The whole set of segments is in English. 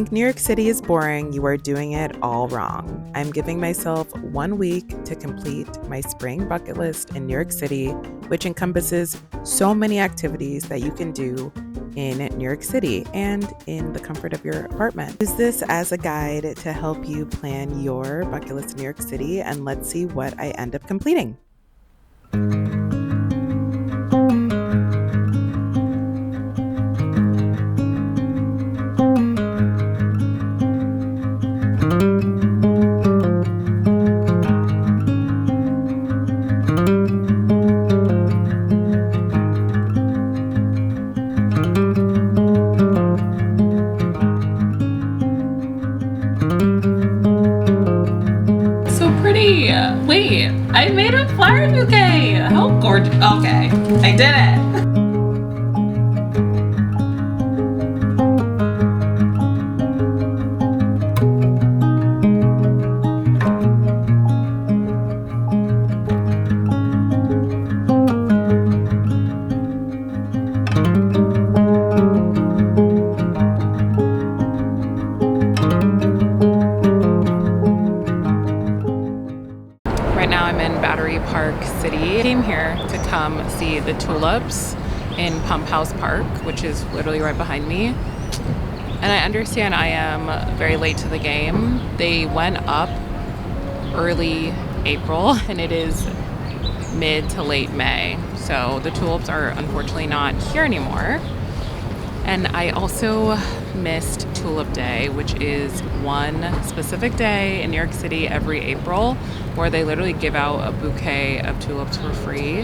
think New York City is boring, you are doing it all wrong. I'm giving myself 1 week to complete my spring bucket list in New York City, which encompasses so many activities that you can do in New York City and in the comfort of your apartment. Use this as a guide to help you plan your bucket list in New York City, and let's see what I end up completing. Wait, I made a flower bouquet! How gorgeous. Okay, I did it! City. I came here to come see the tulips in Pump House Park, which is literally right behind me. And I understand I am very late to the game. They went up early April and it is mid to late May. So the tulips are unfortunately not here anymore. And I also missed Tulip Day, which is one specific day in New York City every April where they literally give out a bouquet of tulips for free.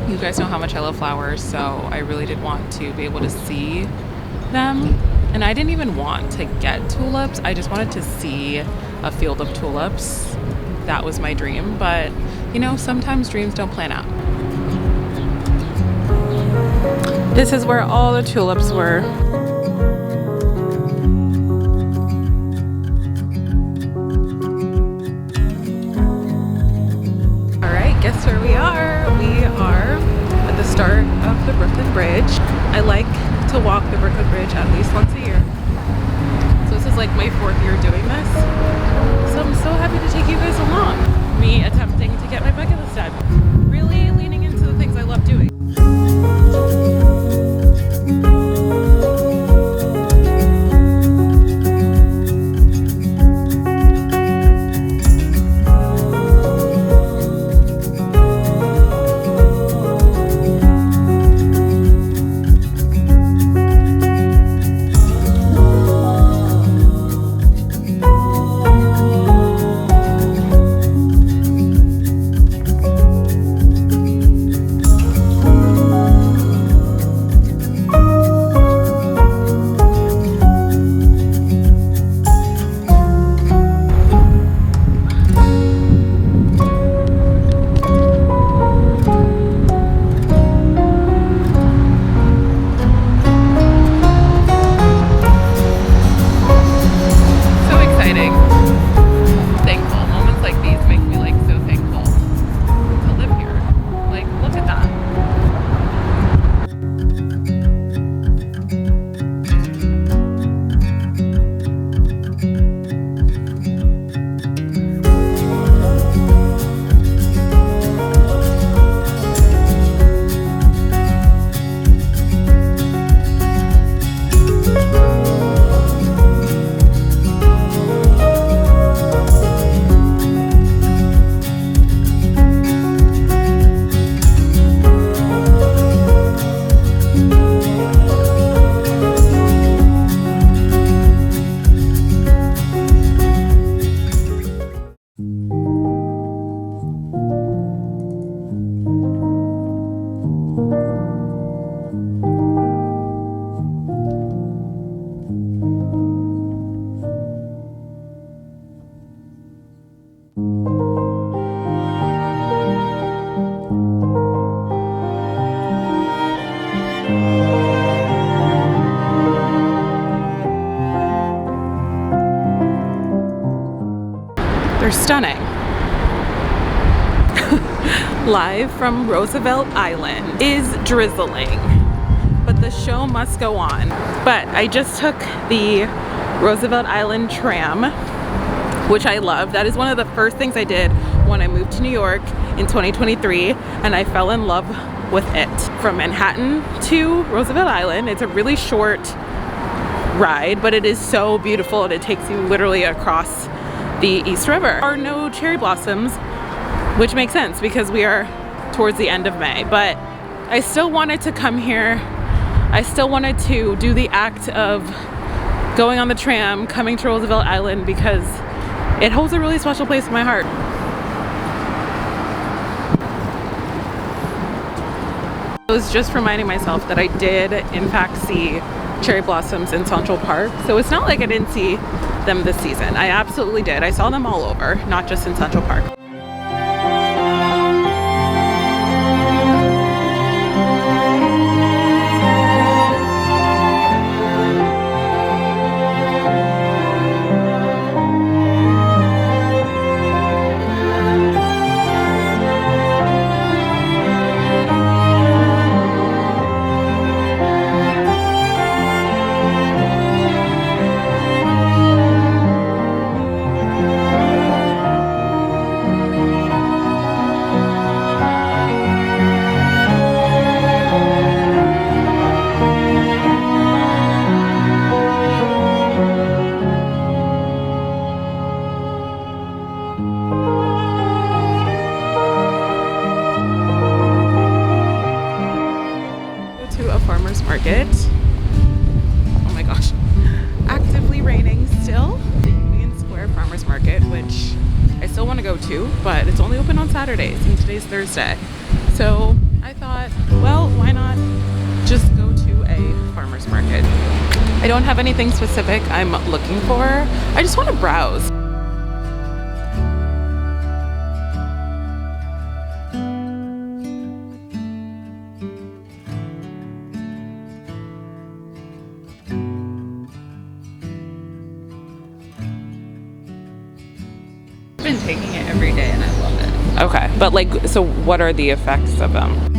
You guys know how much I love flowers, so I really did want to be able to see them. And I didn't even want to get tulips. I just wanted to see a field of tulips. That was my dream, but you know, sometimes dreams don't plan out. This is where all the tulips were. All right, guess where we are? We are at the start of the Brooklyn Bridge. I like to walk the Brooklyn Bridge at least once a year. So this is like my 4th year doing this. So I'm so happy to take you guys along. Me attempting to get my bucket list done. Really leaning into the things I love doing. They're stunning. Live from Roosevelt Island is drizzling, but the show must go on. But I just took the Roosevelt Island tram, which I love. That is one of the first things I did when I moved to New York in 2023, and I fell in love with it. From Manhattan to Roosevelt Island, it's a really short ride, but it is so beautiful and it takes you literally across the East River. There are no cherry blossoms, which makes sense because we are towards the end of May, but I still wanted to come here. I still wanted to do the act of going on the tram, coming to Roosevelt Island, because it holds a really special place in my heart. I was just reminding myself that I did in fact see cherry blossoms in Central Park, so it's not like I didn't see them this season. I absolutely did. I saw them all over, not just in Central Park. Farmers market. Oh my gosh, actively raining still. The Union Square Farmers Market, which I still want to go to, but it's only open on Saturdays and today's Thursday. So I thought, well, why not just go to a farmers market? I don't have anything specific I'm looking for. I just want to browse. Been taking it every day and I love it. Okay, but like, so what are the effects of them?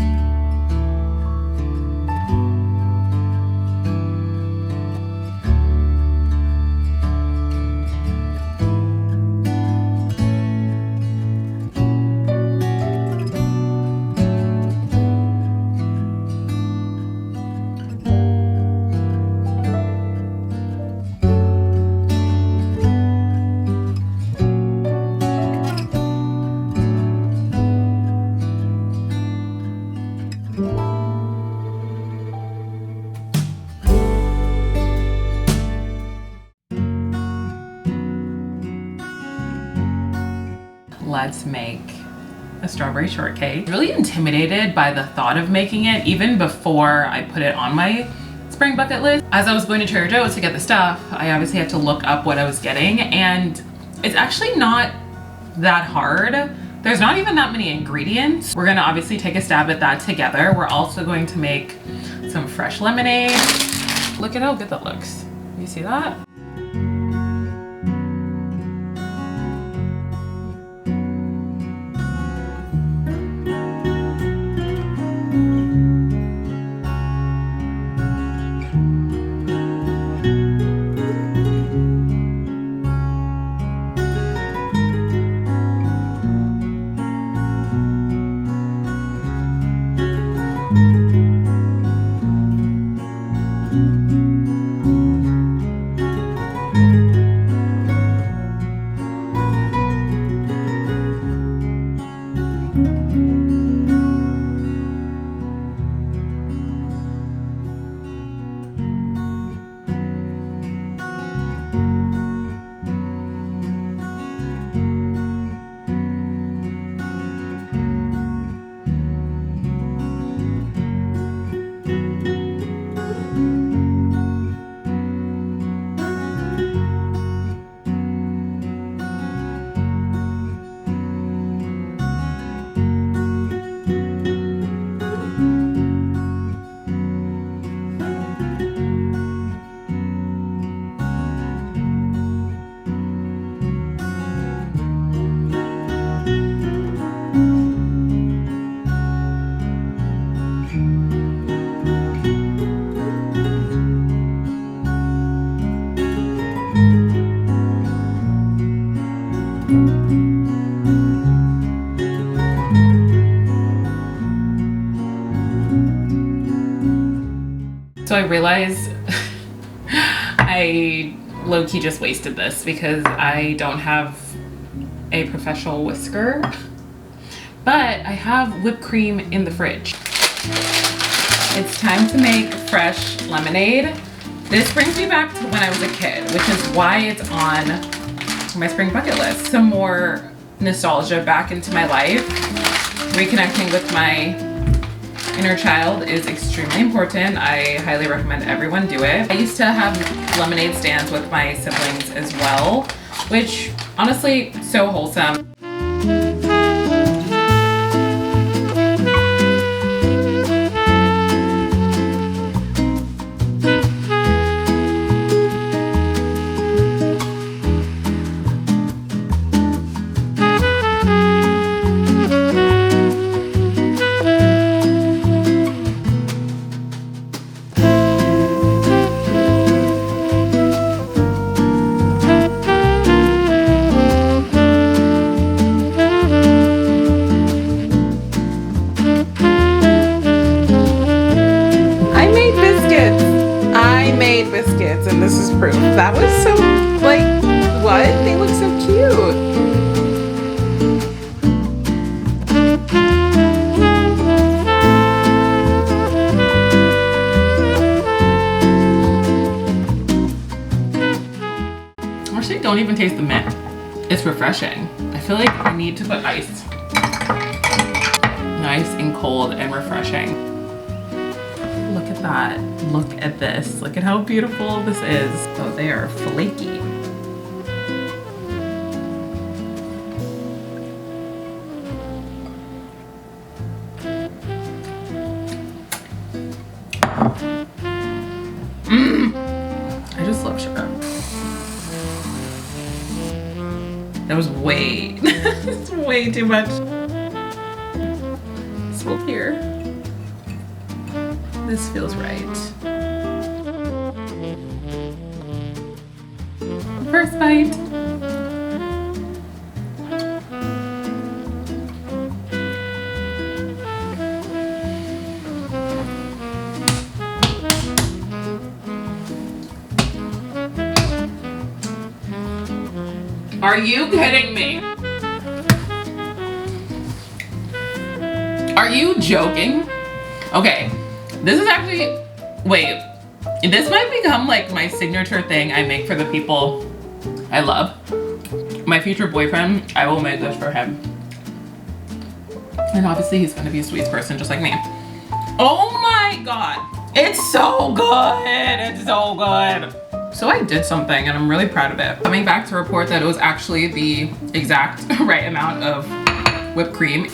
Let's make a strawberry shortcake. Really intimidated by the thought of making it even before I put it on my spring bucket list. As I was going to Trader Joe's to get the stuff, I obviously had to look up what I was getting, and it's actually not that hard. There's not even that many ingredients. We're gonna obviously take a stab at that together. We're also going to make some fresh lemonade. Look at how good that looks. You see that? So I realized I low-key just wasted this because I don't have a professional whisker, but I have whipped cream in the fridge. It's time to make fresh lemonade. This brings me back to when I was a kid, which is why it's on my spring bucket list. Some more nostalgia back into my life. Reconnecting with my inner child is extremely important. I highly recommend everyone do it. I used to have lemonade stands with my siblings as well, which honestly, so wholesome. Biscuits, and this is proof. That was so, like, what? They look so cute. Actually, don't even taste the mint. It's refreshing. I feel like I need to put ice. Nice and cold and refreshing. Look at that. Look at this. Look at how beautiful this is. Oh, they are flaky. I just love sugar. That was way, it's way too much. So here. This feels right. First bite. Are you kidding me? Are you joking? Okay. This is actually, wait, this might become like my signature thing I make for the people I love. My future boyfriend, I will make this for him. And obviously he's gonna be a sweet person just like me. Oh my God, it's so good, it's so good. So I did something and I'm really proud of it. Coming back to report that it was actually the exact right amount of whipped cream.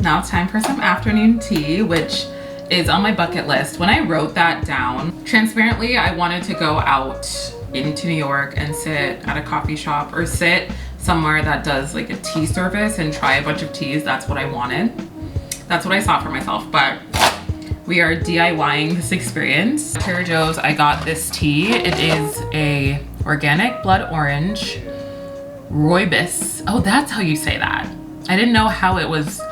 Now it's time for some afternoon tea, which is on my bucket list. When I wrote that down, transparently, I wanted to go out into New York and sit at a coffee shop or sit somewhere that does like a tea service and try a bunch of teas. That's what I wanted. That's what I saw for myself, but we are DIYing this experience. Trader Joe's, I got this tea. It is a organic blood orange rooibos. Oh, that's how you say that. I didn't know how it was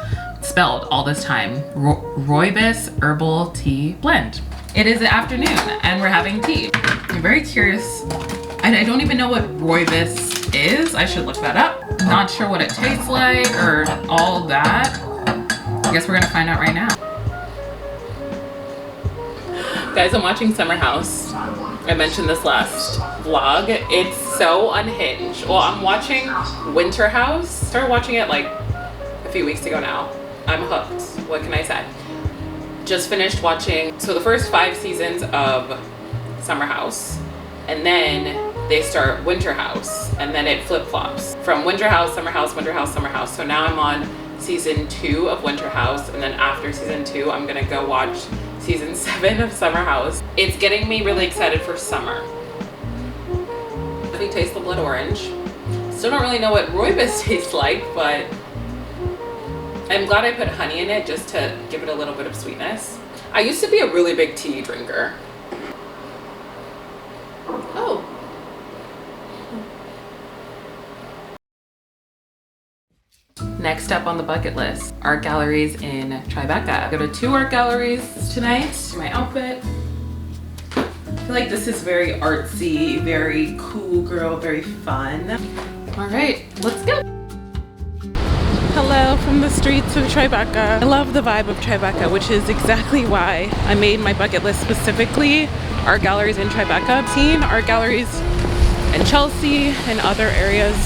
spelled all this time. Rooibos herbal tea blend. It is the afternoon and we're having tea. I'm very curious. I don't even know what rooibos is. I should look that up. Not sure what it tastes like or all that. I guess we're gonna find out right now. Guys, I'm watching Summer House. I mentioned this last vlog. It's so unhinged. Well, I'm watching Winter House. Started watching it like a few weeks ago now. I'm hooked. What can I say? Just finished watching, so the first 5 seasons of Summer House, and then they start Winter House, and then it flip-flops from Winter House, Summer House, Winter House, Summer House. So now I'm on season 2 of Winter House, and then after season 2, I'm gonna go watch season 7 of Summer House. It's getting me really excited for summer. Let me taste the blood orange. Still don't really know what rooibos tastes like, but I'm glad I put honey in it just to give it a little bit of sweetness. I used to be a really big tea drinker. Next up on the bucket list, art galleries in Tribeca. Go to 2 art galleries tonight. My outfit. I feel like this is very artsy, very cool girl, very fun. All right, let's go. Hello from the streets of Tribeca. I love the vibe of Tribeca, which is exactly why I made my bucket list specifically art galleries in Tribeca. I've seen art galleries in Chelsea and other areas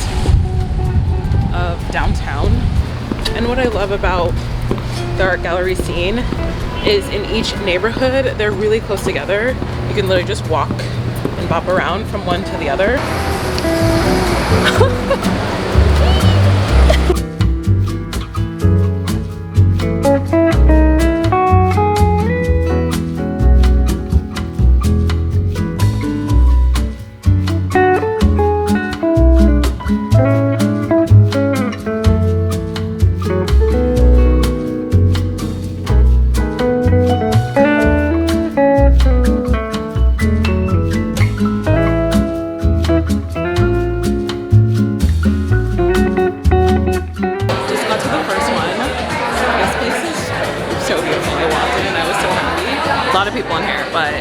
of downtown. And what I love about the art gallery scene is in each neighborhood, they're really close together. You can literally just walk and bop around from one to the other. A lot of people in here, but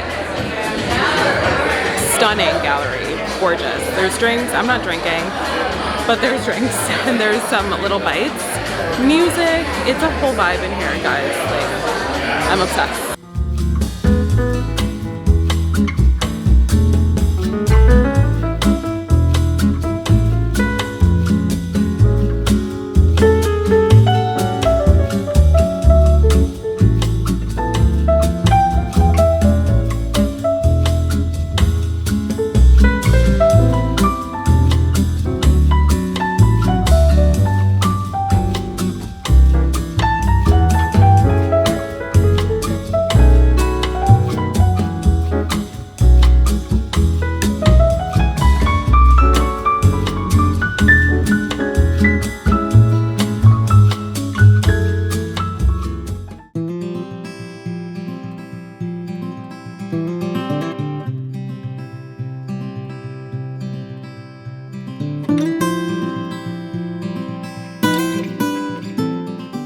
stunning gallery, gorgeous. There's drinks, I'm not drinking, but there's drinks and there's some little bites. Music, it's a whole vibe in here, guys. Like, I'm obsessed.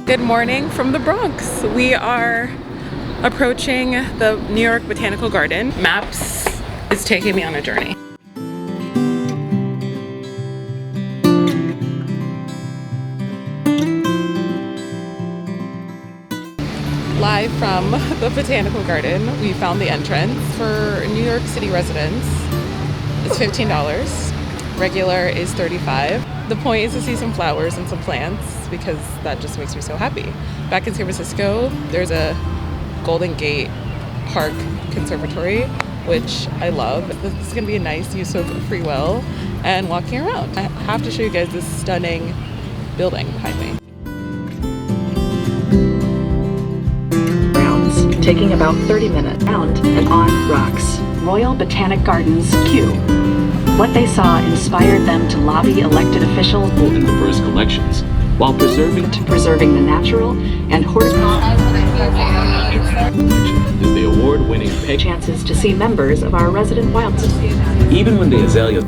Good morning from the Bronx. We are approaching the New York Botanical Garden. Maps is taking me on a journey. Live from the Botanical Garden, we found the entrance. For New York City residents, it's $15. Regular is $35. The point is to see some flowers and some plants because that just makes me so happy. Back in San Francisco, there's a Golden Gate Park Conservatory, which I love. This is gonna be a nice use of free will and walking around. I have to show you guys this stunning building behind me. Rounds, taking about 30 minutes. Round and on rocks. Royal Botanic Gardens, Kew. What they saw inspired them to lobby elected officials in diverse collections, while preserving the natural and horticultural is the award-winning chances to see members of our resident wild. Even when the azalea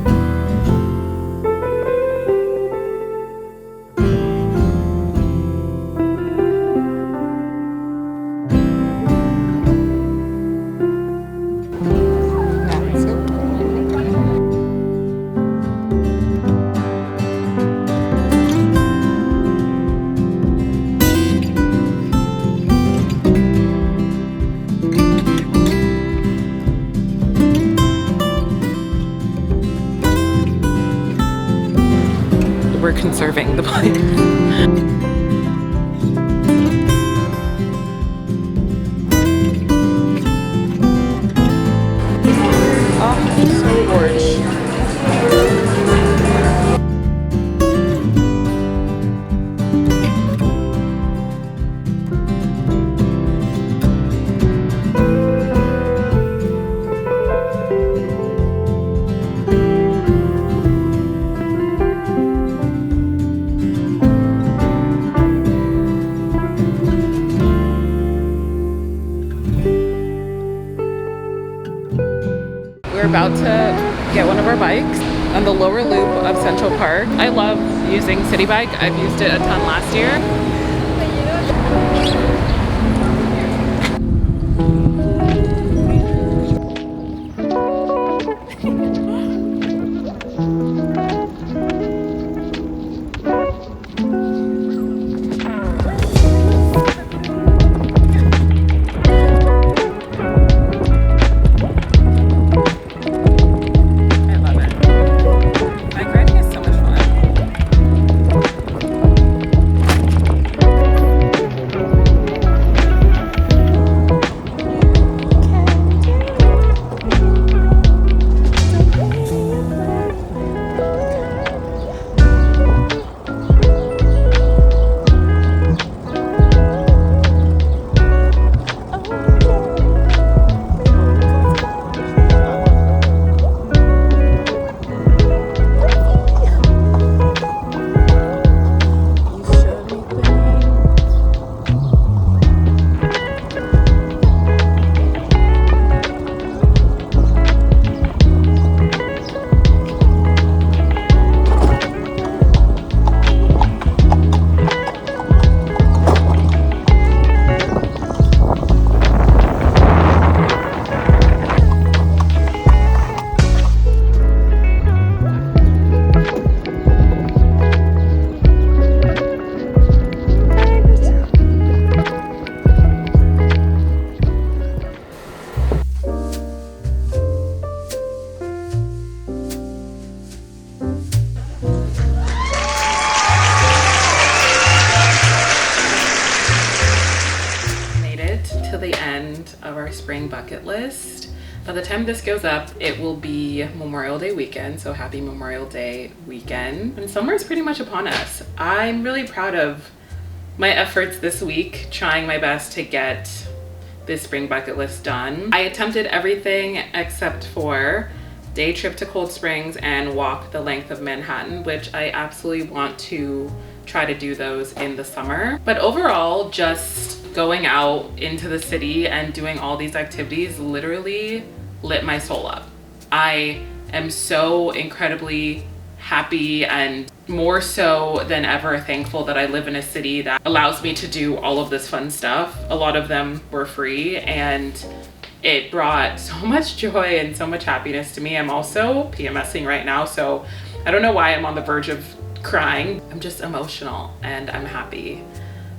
We're conserving the place. Oh, so gorgeous. We're about to get one of our bikes on the lower loop of Central Park. I love using City Bike. I've used it a ton last year. To the end of our spring bucket list. By the time this goes up, it will be Memorial Day weekend, so happy Memorial Day weekend. And summer is pretty much upon us. I'm really proud of my efforts this week, trying my best to get this spring bucket list done. I attempted everything except for day trip to Cold Springs and walk the length of Manhattan, which I absolutely want to try to do those in the summer. But overall, just going out into the city and doing all these activities literally lit my soul up. I am so incredibly happy and more so than ever thankful that I live in a city that allows me to do all of this fun stuff. A lot of them were free and it brought so much joy and so much happiness to me. I'm also PMSing right now, so I don't know why I'm on the verge of crying. I'm just emotional and I'm happy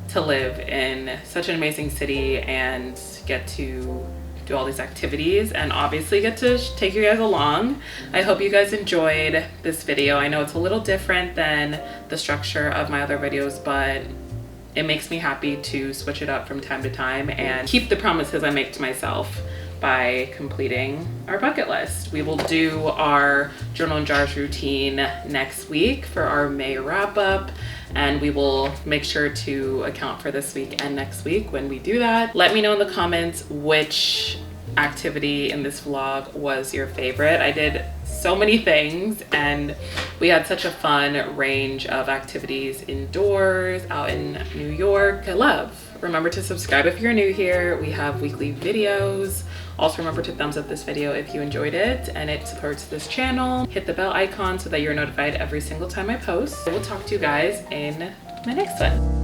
to live in such an amazing city and get to do all these activities and obviously get to take you guys along. I hope you guys enjoyed this video. I know it's a little different than the structure of my other videos, but it makes me happy to switch it up from time to time and keep the promises I make to myself by completing our bucket list. We will do our journal and jars routine next week for our May wrap up, and we will make sure to account for this week and next week when we do that. Let me know in the comments which activity in this vlog was your favorite. I did so many things and we had such a fun range of activities indoors, out in New York. I love. Remember to subscribe if you're new here. We have weekly videos. Also remember to thumbs up this video if you enjoyed it and it supports this channel. Hit the bell icon so that you're notified every single time I post. I will talk to you guys in my next one.